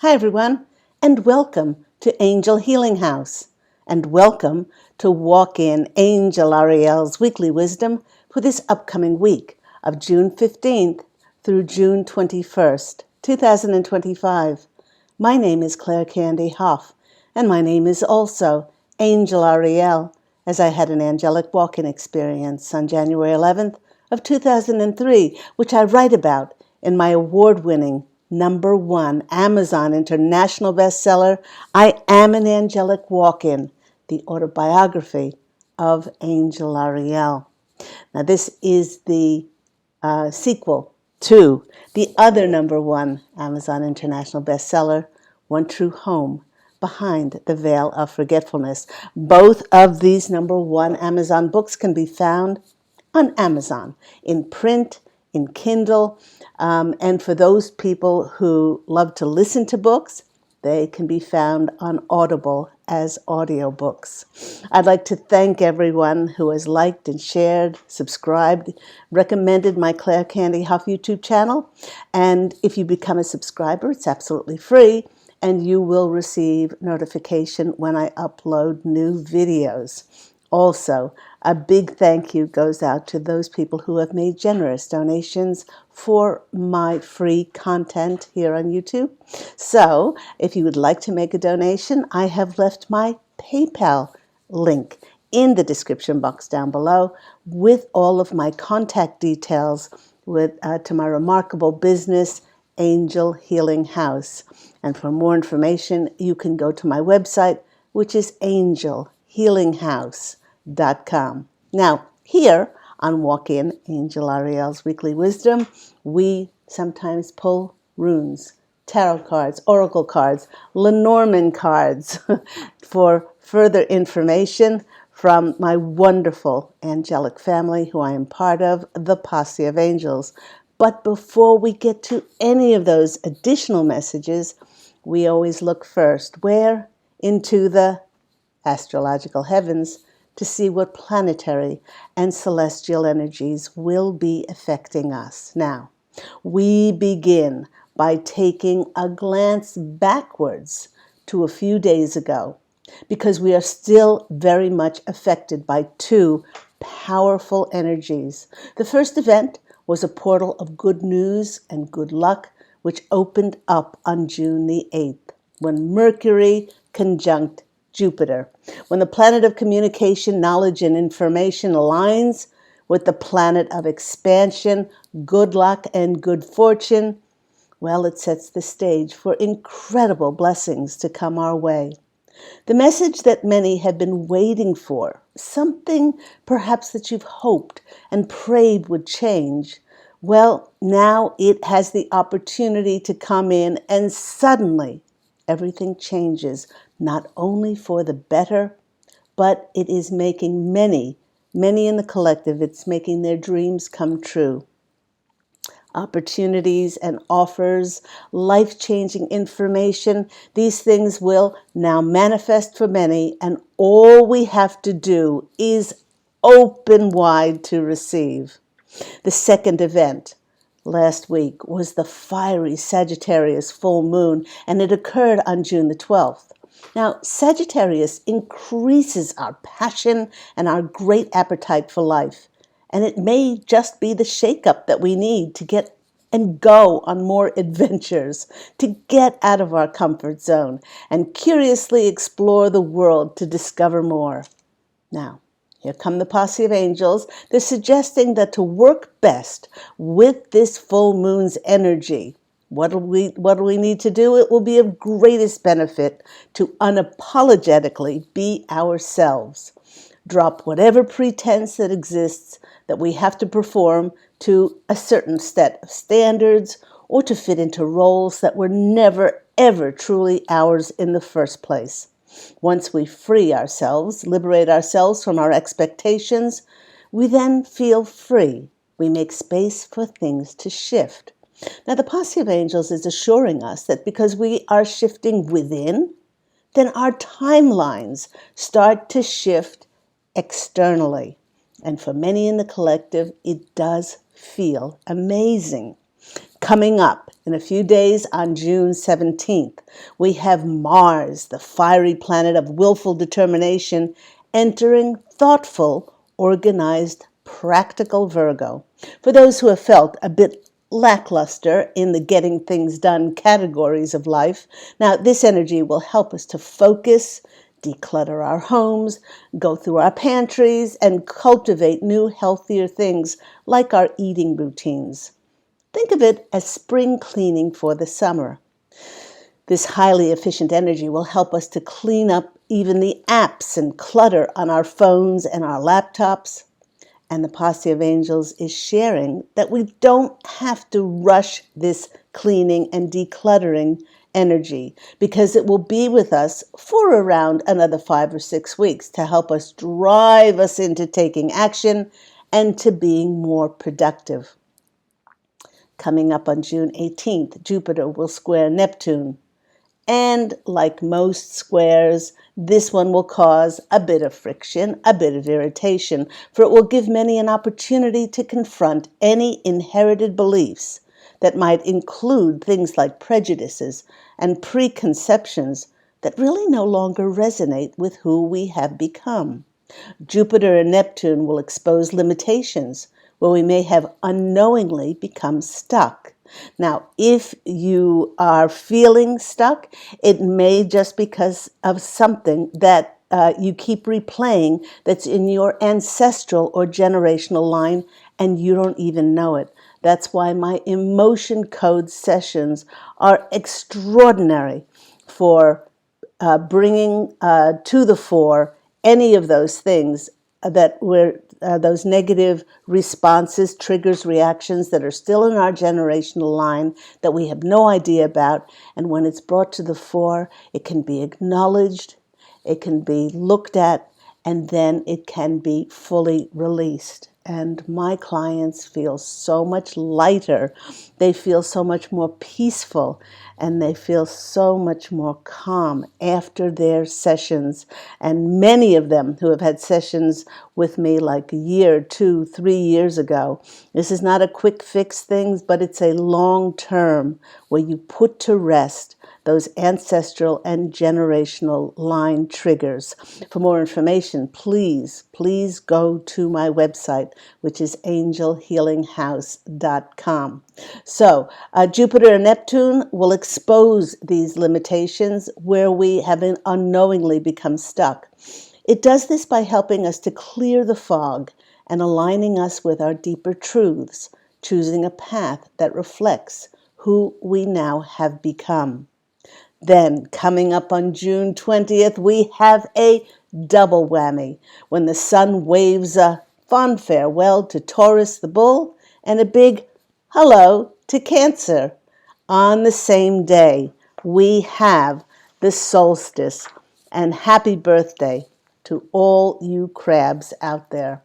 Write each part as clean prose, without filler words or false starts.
Hi, everyone, and welcome to Angel Healing House, and welcome to Walk In Angel Ariel's Weekly Wisdom for this upcoming week of June 15th through June 21st, 2025. My name is Claire Candy Hoff, and my name is also Angel Ariel, as I had an angelic walk-in experience on January 11th of 2003, which I write about in my award-winning #1 Amazon international bestseller, I Am an Angelic Walk-In, the autobiography of Angel Ariel. Now, this is the sequel to the other #1 Amazon international bestseller, One True Home, Behind the Veil of Forgetfulness. Both of these #1 Amazon books can be found on Amazon, in print, in Kindle, and for those people who love to listen to books, they can be found on Audible as audiobooks. I'd like to thank everyone who has liked and shared, subscribed, recommended my Claire Candy Huff YouTube channel. And if you become a subscriber, it's absolutely free, and you will receive notification when I upload new videos. Also, a big thank you goes out to those people who have made generous donations for my free content here on YouTube. So, if you would like to make a donation, I have left my PayPal link in the description box down below with all of my contact details to my remarkable business, Angel Healing House. And for more information, you can go to my website, which is angelhealinghouse.com. Now, here on Walk In Angel Ariel's Weekly Wisdom, we sometimes pull runes, tarot cards, oracle cards, Lenormand cards for further information from my wonderful angelic family who I am part of, the Posse of Angels. But before we get to any of those additional messages, we always look first, where? Into the astrological heavens to see what planetary and celestial energies will be affecting us. Now, we begin by taking a glance backwards to a few days ago, because we are still very much affected by two powerful energies. The first event was a portal of good news and good luck, which opened up on June the 8th, when Mercury conjunct Jupiter. When the planet of communication, knowledge, and information aligns with the planet of expansion, good luck, and good fortune, well, it sets the stage for incredible blessings to come our way. The message that many have been waiting for, something perhaps that you've hoped and prayed would change, well, now it has the opportunity to come in, and suddenly everything changes, not only for the better, but it is making many in the collective, it's making their dreams come true. Opportunities and offers, life-changing information, these things will now manifest for many, and all we have to do is open wide to receive. The second event last week was the fiery Sagittarius full moon, and it occurred on June the 12th. Now, Sagittarius increases our passion and our great appetite for life, and it may just be the shakeup that we need to get and go on more adventures, to get out of our comfort zone and curiously explore the world to discover more. Now, here come the Posse of Angels. They're suggesting that to work best with this full moon's energy, what do we need to do? It will be of greatest benefit to unapologetically be ourselves. Drop whatever pretense that exists that we have to perform to a certain set of standards or to fit into roles that were never, ever truly ours in the first place. Once we free ourselves, liberate ourselves from our expectations, we then feel free. We make space for things to shift. Now, the Posse of Angels is assuring us that because we are shifting within, then our timelines start to shift externally. And for many in the collective, it does feel amazing. Coming up in a few days on June 17th, we have Mars, the fiery planet of willful determination, entering thoughtful, organized, practical Virgo. For those who have felt a bit lackluster in the getting things done categories of life, now this energy will help us to focus, declutter our homes, go through our pantries, and cultivate new, healthier things like our eating routines. Think of it as spring cleaning for the summer. This highly efficient energy will help us to clean up even the apps and clutter on our phones and our laptops. And the Posse of Angels is sharing that we don't have to rush this cleaning and decluttering energy because it will be with us for around another 5 or 6 weeks to help us drive us into taking action and to being more productive. Coming up on June 18th, Jupiter will square Neptune. And like most squares, this one will cause a bit of friction, a bit of irritation, for it will give many an opportunity to confront any inherited beliefs that might include things like prejudices and preconceptions that really no longer resonate with who we have become. Jupiter and Neptune will expose limitations where we may have unknowingly become stuck. Now, if you are feeling stuck, it may just because of something that you keep replaying that's in your ancestral or generational line and you don't even know it. That's why my emotion code sessions are extraordinary for bringing to the fore any of those things that were those negative responses, triggers, reactions that are still in our generational line that we have no idea about. And when it's brought to the fore, it can be acknowledged, it can be looked at, and then it can be fully released. And my clients feel so much lighter. They feel so much more peaceful, and they feel so much more calm after their sessions. And many of them who have had sessions with me like a year, 2, 3 years ago, this is not a quick fix thing, but it's a long term where you put to rest those ancestral and generational line triggers. For more information, please go to my website, which is angelhealinghouse.com. So Jupiter and Neptune will expose these limitations where we have unknowingly become stuck. It does this by helping us to clear the fog and aligning us with our deeper truths, choosing a path that reflects who we now have become. Then, coming up on June 20th, we have a double whammy when the sun waves a fond farewell to Taurus the bull and a big hello to Cancer. On the same day, we have the solstice, and happy birthday to all you crabs out there.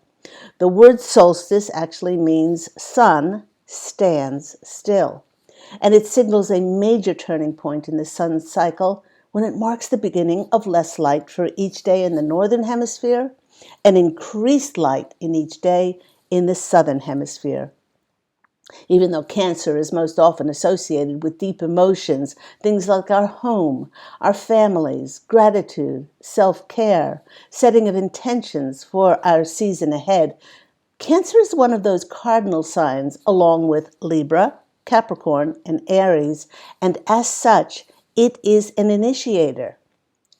The word solstice actually means sun stands still, and it signals a major turning point in the sun's cycle when it marks the beginning of less light for each day in the northern hemisphere and increased light in each day in the southern hemisphere. Even though Cancer is most often associated with deep emotions, things like our home, our families, gratitude, self-care, setting of intentions for our season ahead, Cancer is one of those cardinal signs along with Libra, Capricorn, and Aries, and as such, it is an initiator.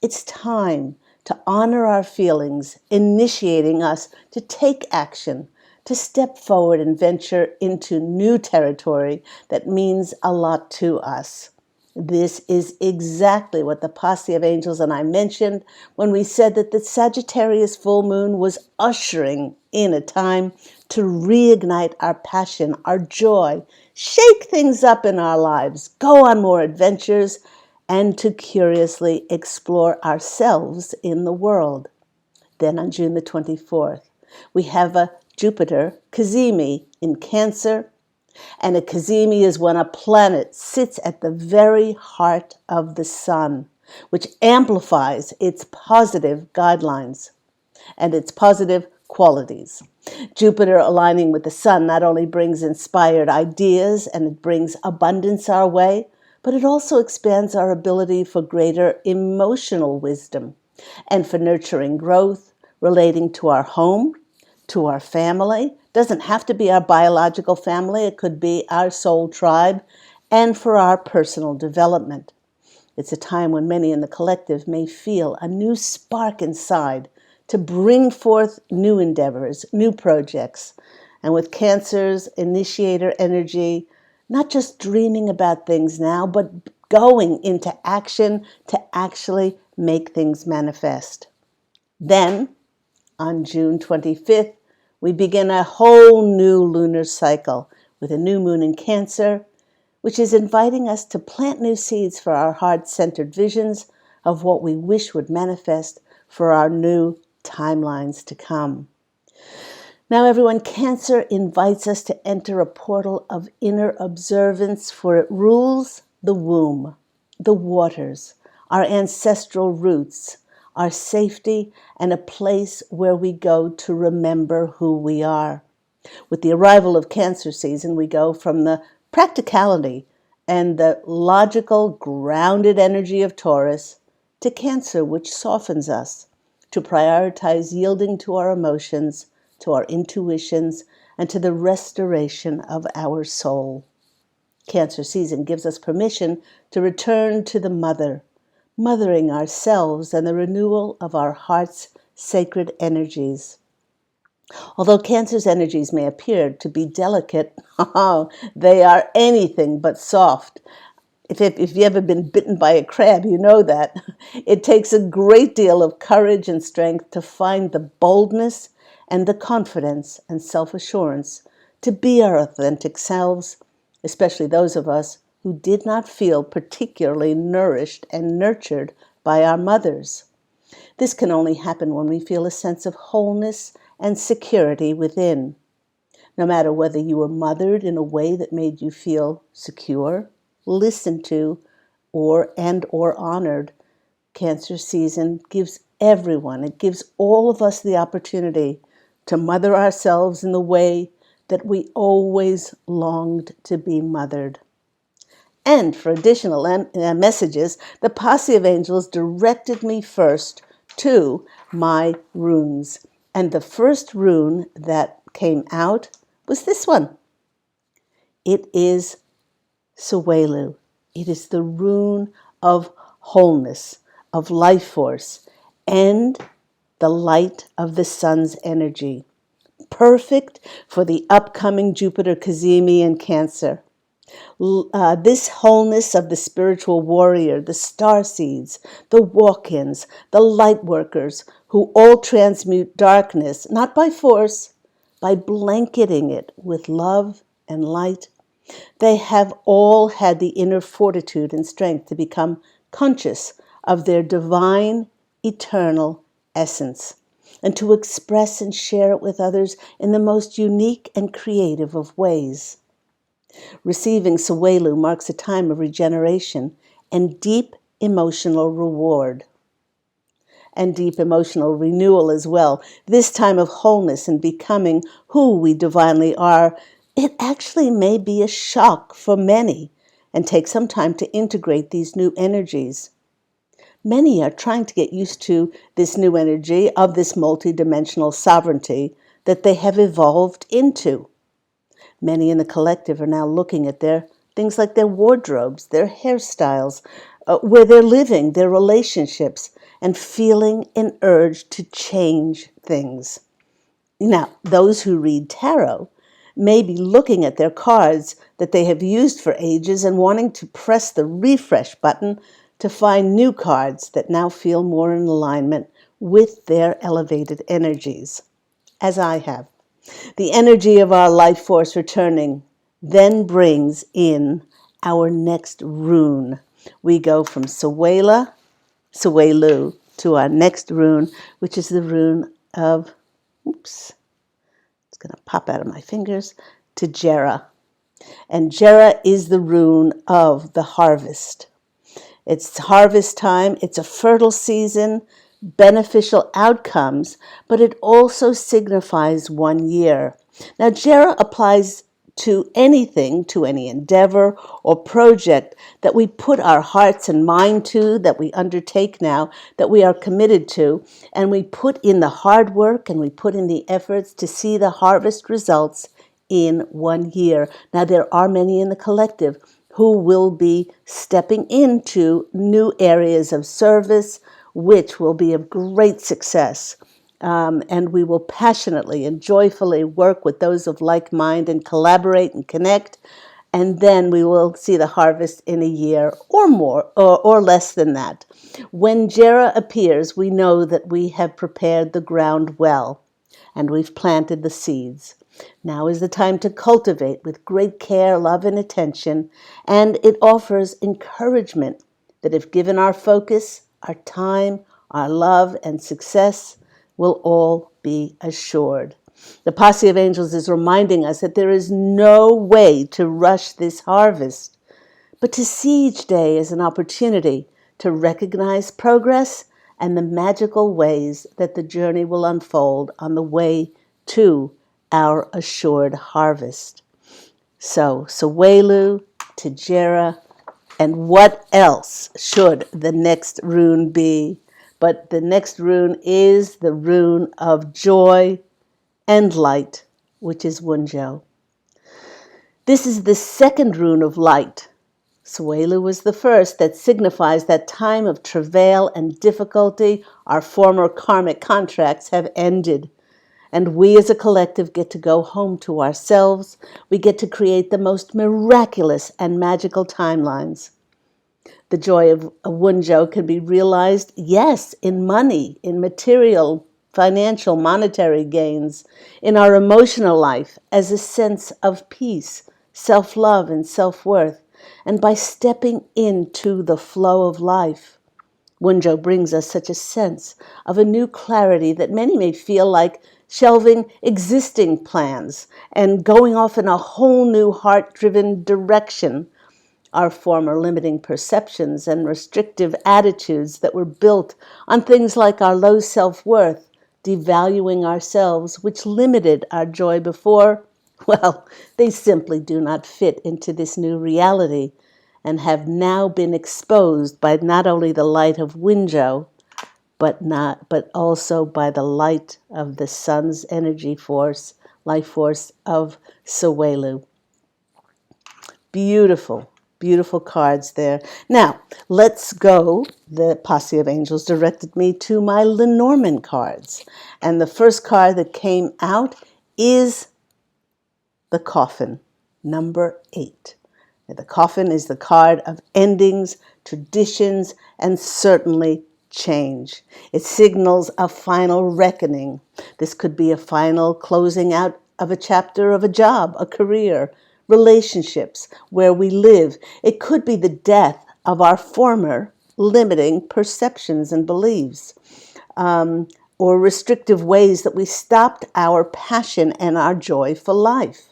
It's time to honor our feelings, initiating us to take action, to step forward and venture into new territory that means a lot to us. This is exactly what the Posse of Angels and I mentioned when we said that the Sagittarius full moon was ushering in a time to reignite our passion, our joy, shake things up in our lives, go on more adventures, and to curiously explore ourselves in the world. Then on June the 24th, we have a Jupiter cazimi in Cancer. And a cazimi is when a planet sits at the very heart of the sun, which amplifies its positive guidelines and its positive qualities. Jupiter aligning with the sun not only brings inspired ideas and it brings abundance our way, but it also expands our ability for greater emotional wisdom and for nurturing growth relating to our home, to our family. Doesn't have to be our biological family, it could be our soul tribe, and for our personal development. It's a time when many in the collective may feel a new spark inside to bring forth new endeavors, new projects. And with Cancer's initiator energy, not just dreaming about things now, but going into action to actually make things manifest. Then, on June 25th, we begin a whole new lunar cycle with a new moon in Cancer, which is inviting us to plant new seeds for our heart-centered visions of what we wish would manifest for our new timelines to come. Now, everyone, Cancer invites us to enter a portal of inner observance, for it rules the womb, the waters, our ancestral roots, our safety, and a place where we go to remember who we are. With the arrival of Cancer season, we go from the practicality and the logical, grounded energy of Taurus to Cancer, which softens us to prioritize yielding to our emotions, to our intuitions, and to the restoration of our soul. Cancer season gives us permission to return to the mother, mothering ourselves and the renewal of our heart's sacred energies. Although Cancer's energies may appear to be delicate, they are anything but soft. If you've ever been bitten by a crab, you know that. It takes a great deal of courage and strength to find the boldness and the confidence and self-assurance to be our authentic selves, especially those of us who did not feel particularly nourished and nurtured by our mothers. This can only happen when we feel a sense of wholeness and security within. No matter whether you were mothered in a way that made you feel secure, listened to, or honored, Cancer season gives everyone, it gives all of us the opportunity to mother ourselves in the way that we always longed to be mothered. And for additional messages, the posse of angels directed me first to my runes. And the first rune that came out was this one. It is Suwelu. It is the rune of wholeness, of life force, and the light of the sun's energy. Perfect for the upcoming Jupiter Kazemi in Cancer. This wholeness of the spiritual warrior, the star seeds, the walk-ins, the light workers, who all transmute darkness, not by force, by blanketing it with love and light. They have all had the inner fortitude and strength to become conscious of their divine, eternal essence, and to express and share it with others in the most unique and creative of ways. Receiving Suwelu marks a time of regeneration and deep emotional reward, and deep emotional renewal as well. This time of wholeness and becoming who we divinely are, it actually may be a shock for many and take some time to integrate these new energies. Many are trying to get used to this new energy of this multidimensional sovereignty that they have evolved into. Many in the collective are now looking at their things like their wardrobes, their hairstyles, where they're living, their relationships, and feeling an urge to change things. Now, those who read tarot may be looking at their cards that they have used for ages and wanting to press the refresh button to find new cards that now feel more in alignment with their elevated energies, as I have. The energy of our life force returning then brings in our next rune. We go from Suwelu, to our next rune, which is the rune of, it's going to pop out of my fingers, to Jera. And Jera is the rune of the harvest. It's harvest time. It's a fertile season. beneficial outcomes, but it also signifies 1 year. Now, Jera applies to anything, to any endeavor or project that we put our hearts and mind to, that we undertake now, that we are committed to, and we put in the hard work and we put in the efforts to see the harvest results in 1 year. Now, there are many in the collective who will be stepping into new areas of service, which will be of great success. And we will passionately and joyfully work with those of like mind and collaborate and connect. And then we will see the harvest in a year or more, or less than that. When Jera appears, we know that we have prepared the ground well and we've planted the seeds. Now is the time to cultivate with great care, love, and attention, and it offers encouragement that if given our focus, our time, our love, and success, will all be assured. The Posse of Angels is reminding us that there is no way to rush this harvest, but to see each day as an opportunity to recognize progress and the magical ways that the journey will unfold on the way to our assured harvest. So, Sawelu, Tijera, and what else should the next rune be? But the next rune is the rune of joy and light, which is Wunjo. This is the second rune of light. Sawelu was the first that signifies that time of travail and difficulty. Our former karmic contracts have ended. And we as a collective get to go home to ourselves. We get to create the most miraculous and magical timelines. The joy of a Wunjo can be realized, yes, in money, in material, financial, monetary gains, in our emotional life as a sense of peace, self-love, and self-worth, and by stepping into the flow of life. Wunjo brings us such a sense of a new clarity that many may feel like shelving existing plans and going off in a whole new heart-driven direction. Our former limiting perceptions and restrictive attitudes that were built on things like our low self-worth, devaluing ourselves, which limited our joy before, well, they simply do not fit into this new reality and have now been exposed by not only the light of Wunjo, but also by the light of the sun's energy force, life force of Sawelu. Beautiful, beautiful cards there. Now, let's go. The Posse of Angels directed me to my Lenormand cards. And the first card that came out is the Coffin, number 8. The Coffin is the card of endings, traditions, and certainly change. It signals a final reckoning. This could be a final closing out of a chapter of a job, a career, relationships, where we live. It could be the death of our former limiting perceptions and beliefs, or restrictive ways that we stopped our passion and our joy for life.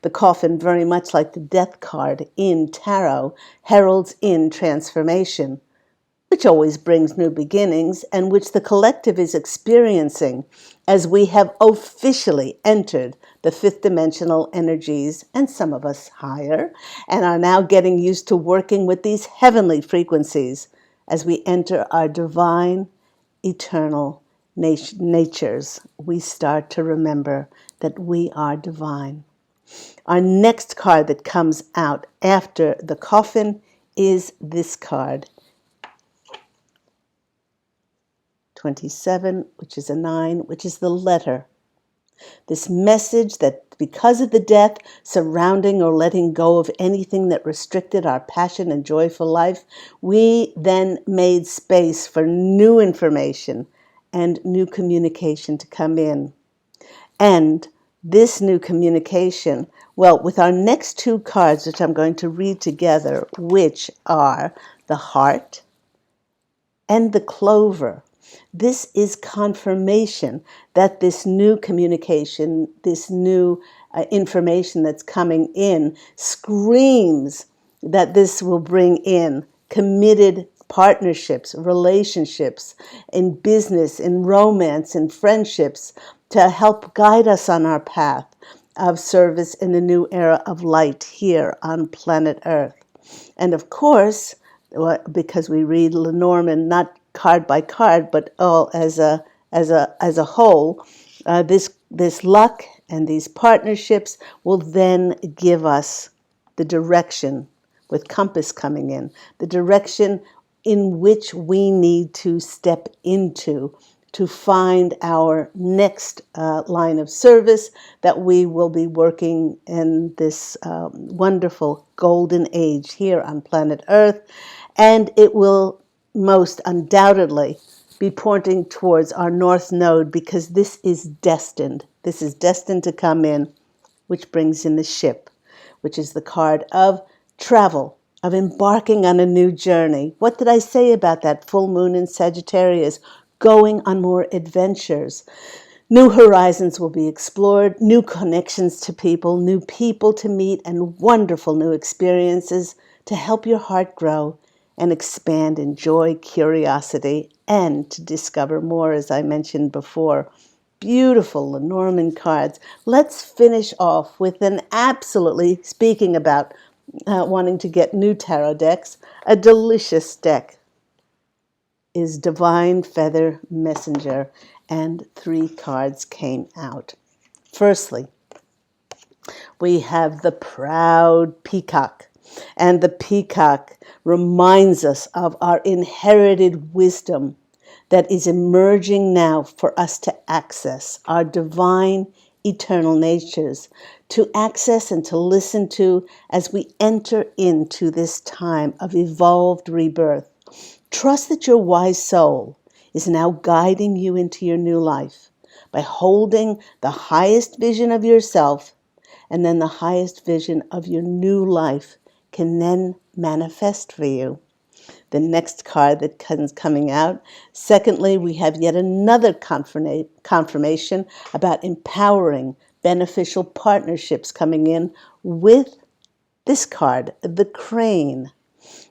The Coffin, very much like the Death card in Tarot, heralds in transformation, which always brings new beginnings and which the collective is experiencing as we have officially entered the fifth dimensional energies, and some of us higher, and are now getting used to working with these heavenly frequencies as we enter our divine, eternal natures. We start to remember that we are divine. Our next card that comes out after the Coffin is this card, 27, which is a 9, which is the Letter. This message that because of the death surrounding or letting go of anything that restricted our passion and joyful life, we then made space for new information and new communication to come in. And this new communication, well, with our next two cards, which I'm going to read together, which are the Heart and the Clover. This is confirmation that this new communication, this new information that's coming in screams that this will bring in committed partnerships, relationships, in business, in romance, in friendships, to help guide us on our path of service in the new era of light here on planet Earth. And of course, because we read Lenormand not card by card, but all as a whole, this luck and these partnerships will then give us the direction, with compass coming in, the direction in which we need to step into to find our next line of service that we will be working in this wonderful golden age here on planet Earth. And it will most undoubtedly be pointing towards our North Node, because this is destined. This is destined to come in, which brings in the ship, which is the card of travel, of embarking on a new journey. What did I say about that full moon in Sagittarius? Going on more adventures. New horizons will be explored, new connections to people, new people to meet, and wonderful new experiences to help your heart grow and expand in joy, curiosity, and to discover more, as I mentioned before. Beautiful Lenormand cards. Let's finish off with an absolutely, speaking about wanting to get new tarot decks, a delicious deck is Divine Feather Messenger, and 3 cards came out. Firstly, we have the proud peacock, and the peacock reminds us of our inherited wisdom that is emerging now for us to access our divine eternal natures, to access and to listen to as we enter into this time of evolved rebirth. Trust that your wise soul is now guiding you into your new life by holding the highest vision of yourself, and then the highest vision of your new life can then manifest for you. The next card that comes coming out. Secondly, we have yet another confirmation about empowering beneficial partnerships coming in with this card, the crane.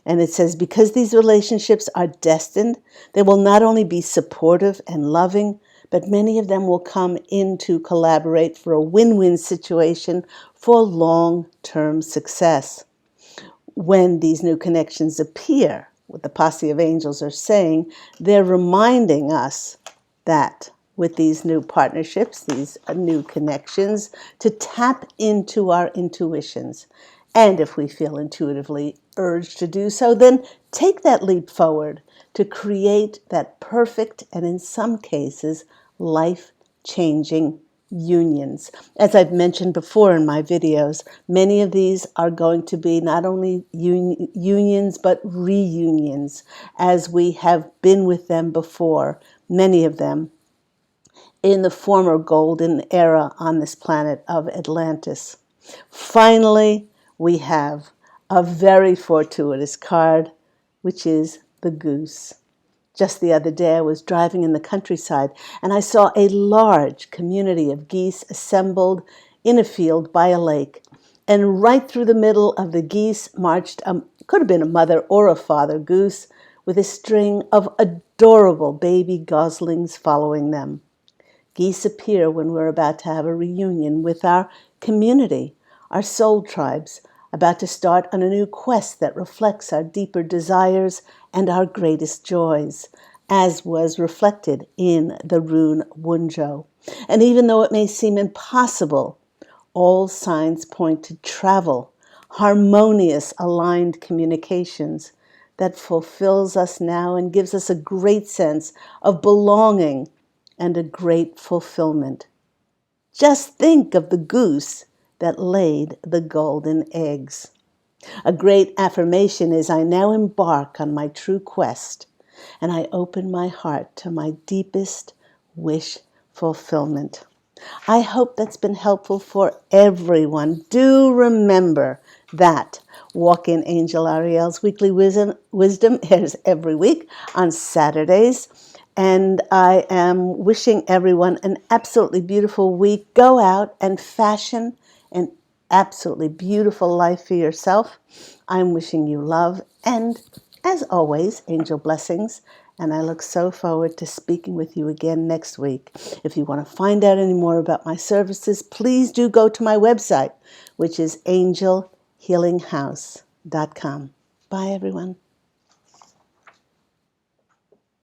And it says, because these relationships are destined, they will not only be supportive and loving, but many of them will come in to collaborate for a win-win situation for long-term success. When these new connections appear, what the posse of angels are saying, they're reminding us that with these new partnerships, these new connections, to tap into our intuitions. And if we feel intuitively urged to do so, then take that leap forward to create that perfect and, in some cases, life-changing unions. As I've mentioned before in my videos, many of these are going to be not only unions, but reunions, as we have been with them before, many of them, in the former golden era on this planet of Atlantis. Finally, we have a very fortuitous card, which is the goose. Just the other day, I was driving in the countryside, and I saw a large community of geese assembled in a field by a lake. And right through the middle of the geese marched, could have been a mother or a father goose, with a string of adorable baby goslings following them. Geese appear when we're about to have a reunion with our community, our soul tribes, about to start on a new quest that reflects our deeper desires and our greatest joys, as was reflected in the rune Wunjo. And even though it may seem impossible, all signs point to travel, harmonious, aligned communications that fulfills us now and gives us a great sense of belonging and a great fulfillment. Just think of the goose that laid the golden eggs. A great affirmation is, I now embark on my true quest, and I open my heart to my deepest wish fulfillment. I hope that's been helpful for everyone. Do remember that Walk in Angel Ariel's Weekly Wisdom airs every week on Saturdays. And I am wishing everyone an absolutely beautiful week. Go out and fashion an absolutely beautiful life for yourself. I'm wishing you love and As always, angel blessings, and I look so forward to speaking with you again next week. If you want to find out any more about my services, please do go to my website, which is angelhealinghouse.com. Bye, everyone.